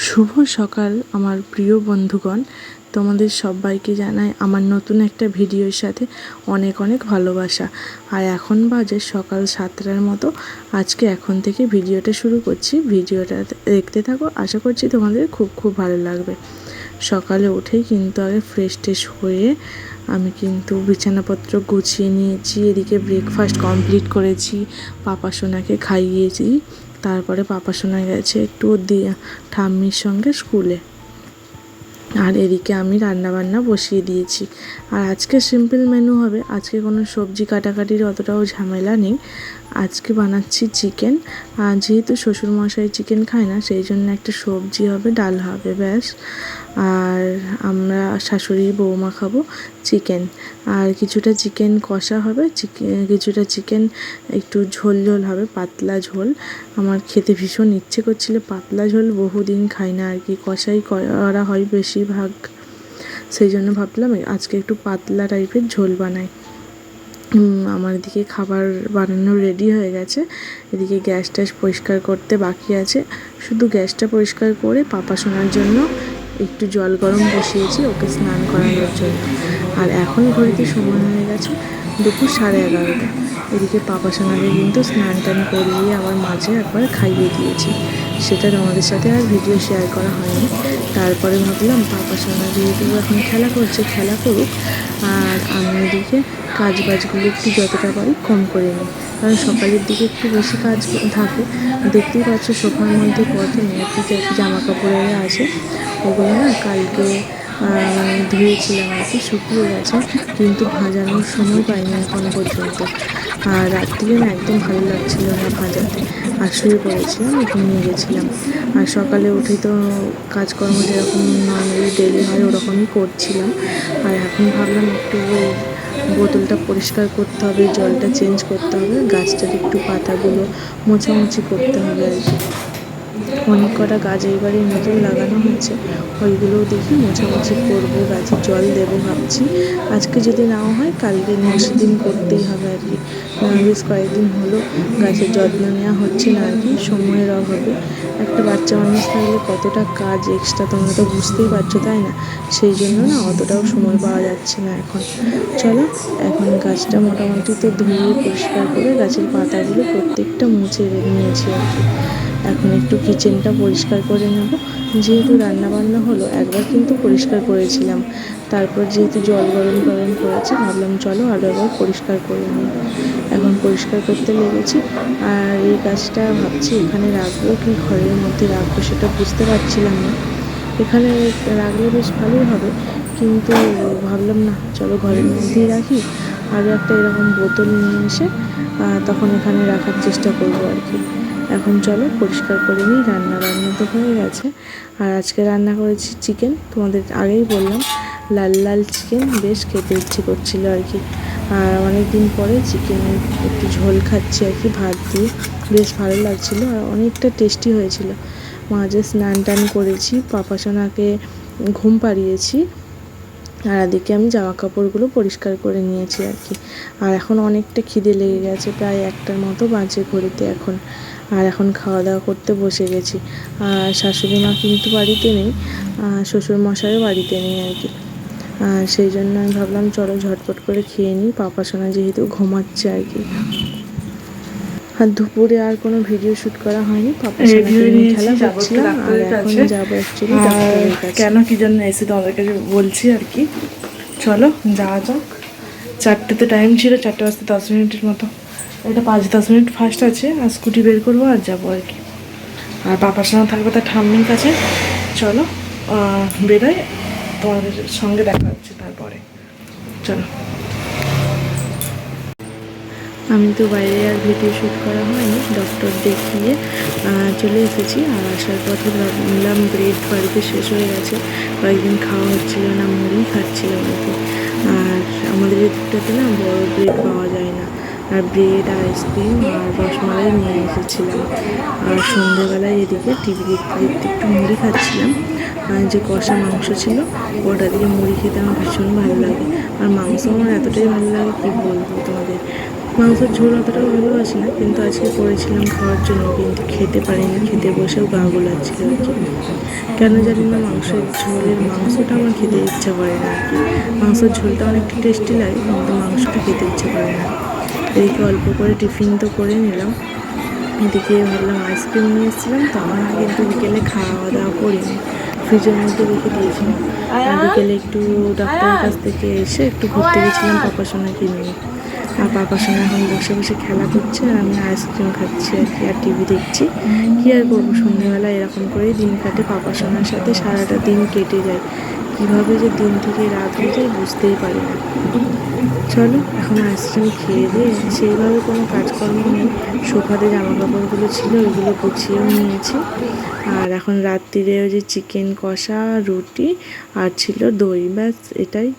শুভ সকাল আমার প্রিয় বন্ধুগণ, তোমাদের সবাইকে জানাই আমার নতুন একটা ভিডিওর সাথে অনেক অনেক ভালোবাসা। আর এখন বাজে সকাল 7টার মতো। আজকে এখন থেকে ভিডিওটা শুরু করছি। ভিডিওটা দেখতে থাকো, আশা করছি তোমাদের খুব খুব ভালো লাগবে। সকালে উঠেই কিন্তু আগে ফ্রেশ ট্রেশ হয়ে আমি কিন্তু বিছানাপত্র গুছিয়ে নিয়েছি। এদিকে ব্রেকফাস্ট কমপ্লিট করেছি, পাপা সোনাকে খাইয়েছি। তারপরে পাপা সোনা গেছে একটু ঠাম্মির সঙ্গে স্কুলে। আর এদিকে আমি রান্নাবান্না বসিয়ে দিয়েছি। আর আজকে সিম্পল মেনু হবে, আজকে কোনো সবজি কাটাকাটির অতটাও ঝামেলা নেই। আজকে বানাচ্ছি চিকেন। আর যেহেতু শ্বশুরমশাই চিকেন খায় না, সেই জন্য একটা সবজি হবে, ডাল হবে, ব্যাস। আর আমরা শাশুড়ি বৌমা খাবো চিকেন। আর কিছুটা চিকেন কষা হবে, কিছুটা চিকেন একটু ঝোল ঝোল হবে, পাতলা ঝোল। আমার খেতে ভীষণ ইচ্ছে করছিল পাতলা ঝোল, বহুদিন খাই না আর কি, কষাই করা হয় বেশিরভাগ। সেই জন্য ভাবলাম আজকে একটু পাতলা টাইপের ঝোল বানাই। আমার এদিকে খাবার বানানো রেডি হয়ে গেছে। এদিকে গ্যাস ট্যাস পরিষ্কার করতে বাকি আছে, শুধু গ্যাসটা পরিষ্কার করে পাপা সোনার জন্য একটু জল গরম বসিয়েছি ওকে স্নান করানোর জন্য। আর এখন ঘড়িতে সময় হয়ে গেছে দুপুর 11:30। এদিকে পাপা সোনাকে কিন্তু স্নান টান করিয়ে আবার মাঝে একবার খাইয়ে দিয়েছি, সেটা তোমাদের সাথে আর ভিডিও শেয়ার করা হয়নি। তারপরে ভাবলাম পাপা সোনা যেহেতু এখন খেলা করছে, খেলা করুক, আর আমি এদিকে কাজ বাজগুলো একটু যতটা পারি কম করে নিই, কারণ সকালের দিকে একটু বেশি কাজ থাকে। দেখতেই পাচ্ছ সোফার মধ্যে কত নেতি জামা কাপড়ের আছে, ওগুলো না কালকে ধুয়েছিলাম আর কি, শুকিয়ে গেছে, কিন্তু ভাজানোর সময় পাইনি এখনো পর্যন্ত। আর রাত্রিরে না একদম ভালো লাগছিল না ভাজাতে, আর শুয়ে পড়েছিলাম, ঘুমিয়ে গেছিলাম। আর সকালে উঠে তো কাজকর্ম যেরকম নর্মালি ডেলি হয় ওরকমই করছিলাম। আর এখন ভাবলাম একটু বোতলটা পরিষ্কার করতে হবে, জলটা চেঞ্জ করতে হবে, গাছটার একটু পাতাগুলো মোছামুছি করতে হবে আর কি। অনেক কটা গাছ এইবারে নতুন লাগানো হচ্ছে, ওইগুলোও দেখি মোছামুছি করবো, গাছে জল দেবো ভাবছি। আজকে যদি নাও হয় কালকে নেক্সট দিন করতেই হবে আর কি। বেশ কয়েকদিন হলো গাছের যত্ন নেওয়া হচ্ছে না আর কি, সময়ের অভাবে। একটা বাচ্চা মানুষ থাকলে কতটা কাজ এক্সট্রা তোমরা তো বুঝতেই পারছো, তাই না? সেই জন্য না অতটাও সময় পাওয়া যাচ্ছে না এখন। চলো এখন গাছটা মোটামুটি তো ধুয়ে পরিষ্কার করে গাছের পাতাগুলো প্রত্যেকটা মুছে নিয়েছি আর কি। এখন একটু কিচেনটা পরিষ্কার করে নেব। যেহেতু রান্নাবান্না হলো, একবার কিন্তু পরিষ্কার করেছিলাম, তারপর যেহেতু জল গরম গরম করেছে ভাবলাম চলো আরও একবার পরিষ্কার করে নিই। এখন পরিষ্কার করতে লেগেছি। আর এই গাছটা ভাবছি এখানে রাখবো কি ঘরের মধ্যে রাখবো সেটা বুঝতে পারছিলাম না। এখানে রাখলে বেশ ভালোই হবে, কিন্তু ভাবলাম না, চলো ঘরের মধ্যেই রাখি। আরও একটা এরকম বোতল নিয়ে এসে তখন এখানে রাখার চেষ্টা করবো আর কি। এখন চলো পরিষ্কার করে নিই। রান্না তো হয়ে গেছে। আর আজকে রান্না করেছি চিকেন, তোমাদের আগেই বললাম, লাল লাল চিকেন, বেশ খেতে ইচ্ছে করছিল আর কি। আর অনেক দিন পরে চিকেনের একটু ঝোল খাচ্ছি আর কি, ভাত দিয়ে, বেশ ভালো লাগছিলো আর অনেকটা টেস্টি হয়েছিল। মাঝে স্নান টান করেছি, পাপা সোনাকে ঘুম পাড়িয়েছি, আর এদিকে আমি জামা কাপড়গুলো পরিষ্কার করে নিয়েছি আর কি। আর এখন অনেকটা খিদে লেগে গেছে, প্রায় 1টার মতো বাজে ঘড়িতে এখন। আর এখন খাওয়া দাওয়া করতে বসে গেছি। আর শাশুড়ি মা কিন্তু বাড়িতে নেই, শ্বশুরমশাইও বাড়িতে নেই আর কি। সেই জন্য আমি ভাবলাম চলো ঝটপট করে খেয়ে নিই, পাপা সোনা যেহেতু ঘুমাচ্ছে আর কি। আর দুপুরে আর কোনো ভিডিও শ্যুট করা হয়নি, পাপা সোনাকে নিয়ে খেলা করছিলাম। আর এখন যাবো অ্যাকচুয়ালি ডাক্তারের কাছে। কেন কি জন্য এসে তোমাদের কাছে বলছি আর কি। চলো যাওয়া যাক। 4টেতে টাইম ছিল, 4টে বাজতে 10 মিনিটের মতো, এটা 5-10 মিনিট ফার্স্ট আছে। আর স্কুটি বের করবো আর যাবো আর কি। আর পাপার সঙ্গে থাকবো তার ঠাম্মির কাছে। চলো বেরোয়, তোমাদের সঙ্গে দেখা হচ্ছে তারপরে। চলো। আমি তো বাইরে আর ভিডিও শ্যুট করা হয়নি, ডক্টর দেখিয়ে চলে এসেছি। আর আসার পথে ভাবলাম ব্রেড বাড়িতে শেষ হয়ে গেছে, কয়েকদিন খাওয়া হচ্ছিল না, মুড়ি খাচ্ছিলাম আর কি। আর আমাদের এদিকটাতে না বড় ব্রেড পাওয়া যায় না, আর ব্রেড, আইসক্রিম আর রসমালাই নিয়ে এসেছিলাম। আর সন্ধ্যেবেলায় এদিকে টিভি দেখতে দেখতে একটু মুড়ি খাচ্ছিলাম। যে কষা মাংস ছিল ওটা দিয়ে মুড়ি খেতে আমার ভীষণ ভালো লাগে। আর মাংস আমার এতটাই ভালো লাগে কি বলবো তোমাদের। মাংসের ঝোল অতটা ভালোবাসি না, কিন্তু আজকে করেছিলাম খাওয়ার জন্য, কিন্তু খেতে পারিনি, খেতে বসেও গা গোলাচ্ছিল আর কি। কেন জানি না মাংসের ঝোলের মাংসটা আমার খেতে ইচ্ছা করে না আর কি। মাংসের ঝোলটা অনেকটা টেস্টি লাগে, কিন্তু মাংসটা খেতে ইচ্ছা করে না। এদিকে অল্প করে টিফিন তো করে নিলাম, এদিকে ভাবলাম আইসক্রিম নিয়ে এসেছিলাম, তো আমরা কিন্তু বিকেলে খাওয়া দাওয়া করিনি, ফ্রিজের মধ্যে রেখে দিয়েছিলাম। আর বিকেলে একটু ডাক্তারের কাছ থেকে এসে একটু ঘুরতে গেছিলাম পাপাসোনাকে নিয়ে। আর পাপাসোনা এখন বসে বসে খেলা করছে, আর আমি আইসক্রিম খাচ্ছি আর কি, আর টিভি দেখছি। কী আর করবো, সন্ধ্যেবেলা এরকম করেই দিন কাটে, পাপাসোনার সাথে সারাটা দিন কেটে যায়। কীভাবে যে দিন থেকে রাত হয়ে যায় বুঝতেই পারি না। চলো এখন আইসক্রিম খেয়ে দিয়ে, সেইভাবে কোনো কাজকর্ম নেই, সোফাতে জামা কাপড়গুলো ছিল ওইগুলো গুছিয়েও নিয়েছি। আর এখন রাত্রিরে ওই যে চিকেন কষা, রুটি আর ছিল দই, ব্যাস এটাই।